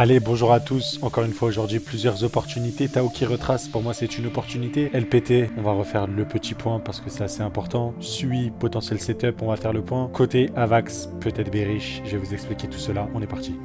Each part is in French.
Allez, bonjour à tous. Encore une fois aujourd'hui, plusieurs opportunités. Tao qui retrace, pour moi c'est une opportunité. LPT, on va refaire le petit point parce que c'est assez important. Sui, potentiel setup, on va faire le point. Côté Avax, peut-être bearish, je vais vous expliquer tout cela. On est parti.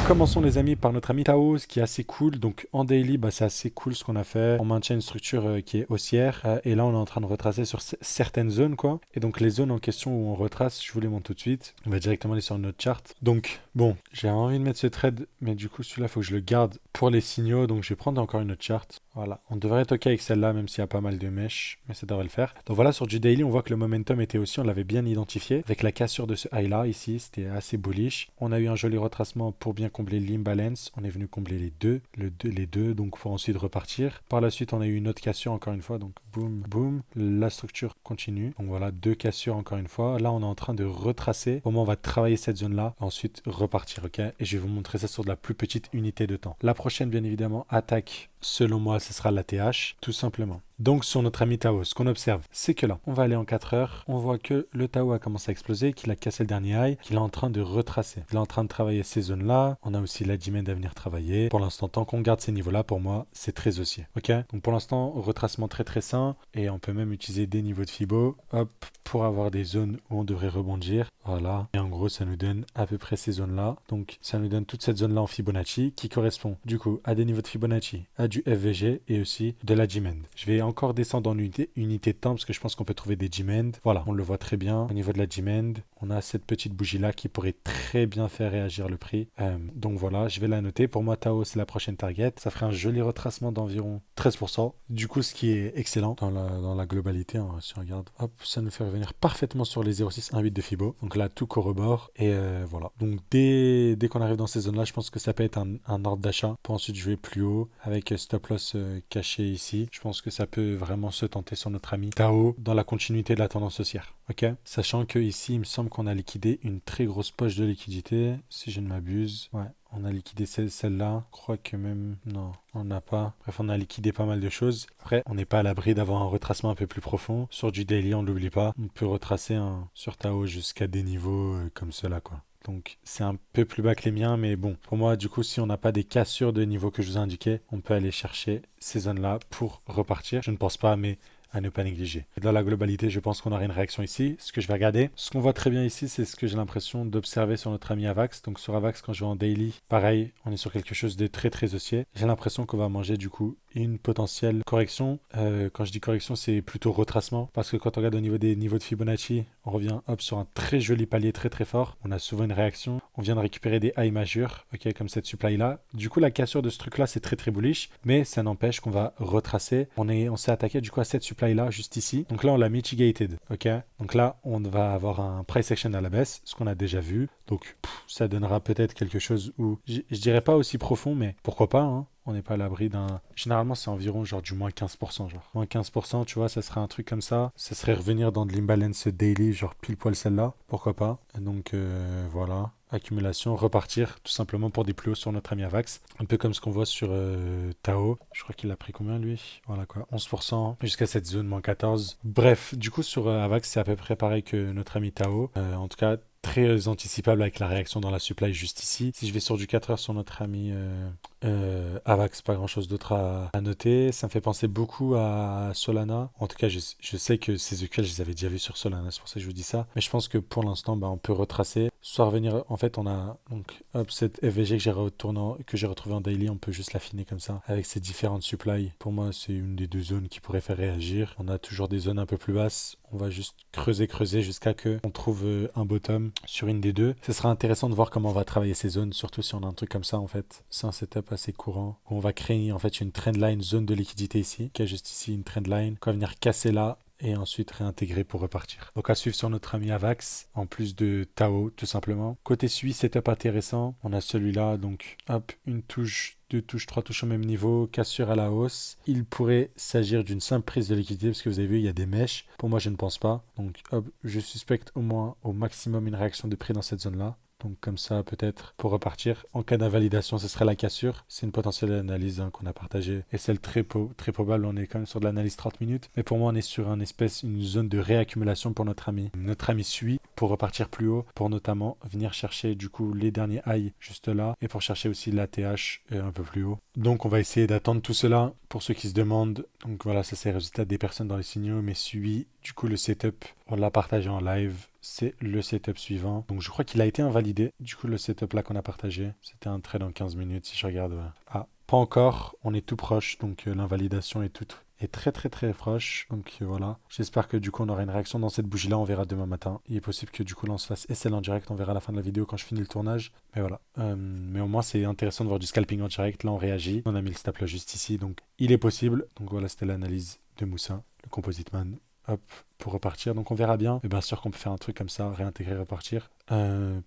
Commençons les amis par notre ami Tao, ce qui est assez cool. Donc en daily, c'est assez cool ce qu'on a fait. On maintient une structure qui est haussière. Et là, on est en train de retracer sur certaines zones, quoi. Et donc les zones en question où on retrace, je vous les montre tout de suite. On va directement aller sur notre chart. Donc bon, j'ai envie de mettre ce trade, mais du coup celui-là, il faut que je le garde pour les signaux. Donc je vais prendre encore une autre chart. Voilà, on devrait être OK avec celle-là, même s'il y a pas mal de mèches, mais ça devrait le faire. Donc voilà, sur du daily, on voit que le momentum était aussi, on l'avait bien identifié. Avec la cassure de ce high-là, ici, c'était assez bullish. On a eu un joli retracement pour bien combler l'imbalance. On est venu combler les deux, donc pour ensuite repartir. Par la suite, on a eu une autre cassure encore une fois, donc boum, boum. La structure continue. Donc voilà, deux cassures encore une fois. Là, on est en train de retracer. Au moment on va travailler cette zone-là, ensuite repartir, OK? Et je vais vous montrer ça sur de la plus petite unité de temps. La prochaine, bien évidemment, attaque. Selon moi, ce sera la TH, tout simplement. Donc sur notre ami Tao, ce qu'on observe, c'est que là, on va aller en 4 heures, on voit que le Tao a commencé à exploser, qu'il a cassé le dernier high, qu'il est en train de retracer. Il est en train de travailler ces zones-là, on a aussi la demand à venir travailler. Pour l'instant, tant qu'on garde ces niveaux-là, pour moi, c'est très haussier. Ok? Donc pour l'instant, retracement très très sain, et on peut même utiliser des niveaux de Fibo, hop, pour avoir des zones où on devrait rebondir. Voilà. Et en gros, ça nous donne à peu près ces zones-là. Donc ça nous donne toute cette zone-là en Fibonacci, qui correspond du coup à des niveaux de Fibonacci, à du FVG et aussi de la demand. Je vais encore descendre en unité de temps parce que je pense qu'on peut trouver des demand. Voilà, on le voit très bien. Au niveau de la demand, on a cette petite bougie là qui pourrait très bien faire réagir le prix. Donc voilà, je vais la noter. Pour moi, Tao, c'est la prochaine target. Ça ferait un joli retracement d'environ 13%. Du coup, ce qui est excellent dans la globalité, hein, si on regarde, hop, ça nous fait revenir parfaitement sur les 0,618 de Fibo. Donc là, tout corrobore. Et voilà. Donc dès qu'on arrive dans ces zones-là, je pense que ça peut être un ordre d'achat pour ensuite jouer plus haut avec stop loss caché ici. Je pense que ça peut vraiment se tenter sur notre ami Tao dans la continuité de la tendance haussière. Ok? Sachant que ici, il me semble qu'on a liquidé une très grosse poche de liquidité, si je ne m'abuse. Ouais. On a liquidé celle-là. Je crois que même... Non, on n'a pas. Bref, on a liquidé pas mal de choses. Après, on n'est pas à l'abri d'avoir un retracement un peu plus profond. Sur du daily, on ne l'oublie pas. On peut retracer sur Tao jusqu'à des niveaux comme cela, quoi. Donc c'est un peu plus bas que les miens, mais bon, pour moi, du coup, si on n'a pas des cassures de niveau que je vous ai indiqué, on peut aller chercher ces zones-là pour repartir. Je ne pense pas, mais à ne pas négliger. Et dans la globalité, je pense qu'on aura une réaction ici. Ce que je vais regarder, ce qu'on voit très bien ici, c'est ce que j'ai l'impression d'observer sur notre ami Avax. Donc sur Avax, quand je vais en daily, pareil, on est sur quelque chose de très très haussier. J'ai l'impression qu'on va manger du coup une potentielle correction. Quand je dis correction, c'est plutôt retracement. Parce que quand on regarde au niveau des niveaux de Fibonacci, on revient hop sur un très joli palier très très fort. On a souvent une réaction. On vient de récupérer des high majeurs, ok, comme cette supply là. Du coup, la cassure de ce truc là, c'est très très bullish. Mais ça n'empêche qu'on va retracer. On s'est attaqué du coup à cette supply là, juste ici. Donc là, on l'a mitigated, ok. Donc là, on va avoir un price action à la baisse, ce qu'on a déjà vu. Donc ça donnera peut-être quelque chose où, je dirais pas aussi profond, mais pourquoi pas, hein. On n'est pas à l'abri d'un... Généralement, c'est environ genre du moins 15%, genre. Moins 15%, tu vois, ça serait un truc comme ça. Ça serait revenir dans de l'imbalance daily, genre pile poil celle-là. Pourquoi pas. Et donc, voilà. Accumulation, repartir tout simplement pour des plus hauts sur notre ami Avax. Un peu comme ce qu'on voit sur Tao. Je crois qu'il a pris combien lui? Voilà quoi, 11% jusqu'à cette zone, moins 14. Bref, du coup sur Avax, c'est à peu près pareil que notre ami Tao. En tout cas, très anticipable avec la réaction dans la supply juste ici. Si je vais sur du 4 heures sur notre ami Avax, pas grand chose d'autre à noter. Ça me fait penser beaucoup à Solana. En tout cas, je sais que ces EQL, je les avais déjà vus sur Solana, c'est pour ça que je vous dis ça. Mais je pense que pour l'instant, on peut retracer. Soit revenir, en fait, on a donc hop, cette FVG que j'ai retrouvé en daily, on peut juste l'affiner comme ça avec ces différentes supplies. Pour moi, c'est une des deux zones qui pourrait faire réagir. On a toujours des zones un peu plus basses. On va juste creuser jusqu'à que on trouve un bottom sur une des deux. Ce sera intéressant de voir comment on va travailler ces zones, surtout si on a un truc comme ça en fait. C'est un setup assez courant où on va créer en fait une trendline, zone de liquidité ici, qui a juste ici une trendline, qu'on va venir casser là et ensuite réintégrer pour repartir. Donc à suivre sur notre ami Avax, en plus de Tao tout simplement. Côté suisse, setup intéressant. On a celui-là, donc hop, une touche, deux touches, trois touches au même niveau, cassure à la hausse. Il pourrait s'agir d'une simple prise de liquidité parce que vous avez vu, il y a des mèches. Pour moi, je ne pense pas. Donc hop, je suspecte au moins au maximum une réaction de prix dans cette zone-là. Donc comme ça, peut-être, pour repartir. En cas d'invalidation, ce serait la cassure. C'est une potentielle analyse qu'on a partagée. Et celle très probable, on est quand même sur de l'analyse 30 minutes. Mais pour moi, on est sur une zone de réaccumulation pour notre ami. Notre ami suit pour repartir plus haut, pour notamment venir chercher du coup les derniers highs juste là, et pour chercher aussi l'ATH un peu plus haut. Donc on va essayer d'attendre tout cela pour ceux qui se demandent. Donc voilà, ça c'est le résultat des personnes dans les signaux, mais suivi du coup le setup, on l'a partagé en live. C'est le setup suivant. Donc je crois qu'il a été invalidé. Du coup le setup là qu'on a partagé, c'était un trade en 15 minutes si je regarde. Ah, pas encore, on est tout proche, donc l'invalidation est très proche. Donc voilà, j'espère que du coup on aura une réaction dans cette bougie là, on verra demain matin. Il est possible que du coup là on se fasse SL en direct, on verra à la fin de la vidéo quand je finis le tournage. Mais voilà, mais au moins c'est intéressant de voir du scalping en direct. Là on réagit, on a mis le stop là juste ici, donc il est possible. Donc voilà, c'était l'analyse de Moussa, le composite man. Hop, pour repartir. Donc on verra bien. Et bien sûr qu'on peut faire un truc comme ça, réintégrer, repartir.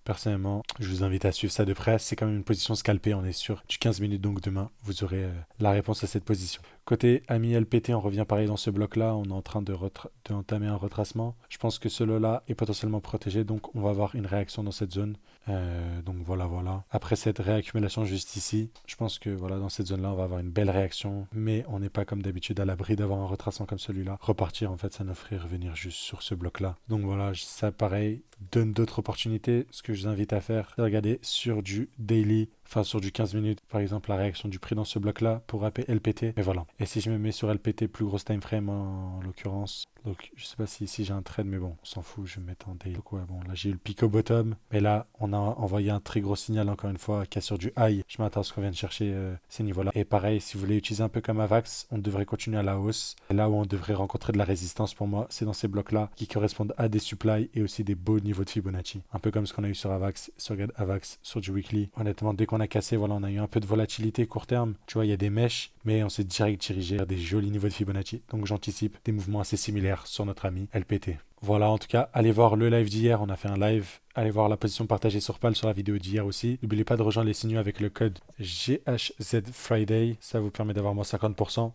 Personnellement, je vous invite à suivre ça de près. C'est quand même une position scalpée, on est sûr. Du 15 minutes, donc demain, vous aurez la réponse à cette position. Côté ami LPT, on revient pareil dans ce bloc-là. On est en train d'entamer un retracement. Je pense que celui-là est potentiellement protégé, donc on va avoir une réaction dans cette zone. Donc voilà. Après cette réaccumulation juste ici, je pense que voilà, dans cette zone-là, on va avoir une belle réaction. Mais on n'est pas comme d'habitude à l'abri d'avoir un retracement comme celui-là. Repartir, en fait, ça nous ferait revenir juste sur ce bloc-là. Donc voilà, ça pareil, donne d'autres opportunités. Ce que je vous invite à faire, c'est regarder sur du daily, enfin sur du 15 minutes, par exemple, la réaction du prix dans ce bloc-là pour LPT. Mais voilà. Et si je me mets sur LPT, plus grosse time frame en l'occurrence. Donc je sais pas si ici j'ai un trade, mais bon, on s'en fout, je vais me mettre en daily. Donc ouais, bon, là j'ai eu le pic au bottom. Mais là, on a envoyé un très gros signal encore une fois, qui a sur du high. Je m'attends à ce qu'on vienne chercher ces niveaux-là. Et pareil, si vous voulez utiliser un peu comme AVAX, on devrait continuer à la hausse. Et là où on devrait rencontrer de la résistance pour moi, c'est dans ces blocs-là qui correspondent à des supplies et aussi des beaux niveaux de Fibonacci. Un peu comme ce qu'on a eu sur AVAX, sur AVAX, sur du weekly. Honnêtement, dès qu'on a cassé, voilà, on a eu un peu de volatilité court terme. Tu vois, il y a des mèches, mais on s'est direct dirigé vers des jolis niveaux de Fibonacci. Donc j'anticipe des mouvements assez similaires sur notre ami LPT. Voilà, en tout cas, allez voir le live d'hier, on a fait un live. Allez voir la position partagée sur PAL sur la vidéo d'hier aussi. N'oubliez pas de rejoindre les signaux avec le code GHZFriday, ça vous permet d'avoir moins 50%.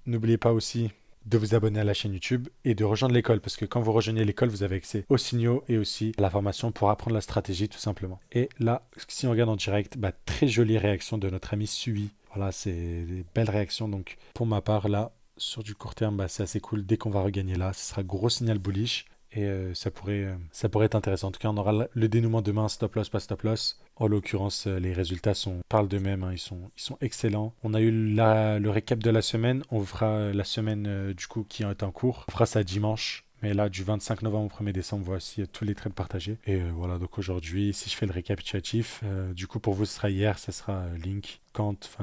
N'oubliez pas aussi de vous abonner à la chaîne YouTube et de rejoindre l'école, parce que quand vous rejoignez l'école, vous avez accès aux signaux et aussi à la formation pour apprendre la stratégie tout simplement. Et là, si on regarde en direct, très jolie réaction de notre ami Sui. Voilà, c'est des belles réactions. Donc pour ma part, là, sur du court terme, c'est assez cool. Dès qu'on va regagner là, ce sera gros signal bullish. Et ça pourrait être intéressant. En tout cas, on aura le dénouement demain, stop loss, pas stop loss. En l'occurrence, les résultats parlent d'eux-mêmes, hein, ils sont excellents. On a eu le récap de la semaine. On vous fera la semaine du coup qui est en cours. On fera ça dimanche. Mais là, du 25 novembre au 1er décembre, voici tous les trades partagés. Et voilà, donc aujourd'hui, si je fais le récapitulatif, du coup, pour vous, ce sera hier, ça sera Link,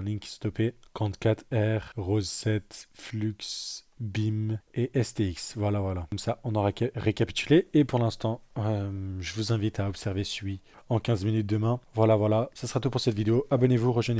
Link stoppé, Quant 4R, Rose 7, Flux, BIM et STX. Voilà. Comme ça, on aura récapitulé. Et pour l'instant, je vous invite à observer Sui en 15 minutes demain. Voilà. Ça sera tout pour cette vidéo. Abonnez-vous, rejoignez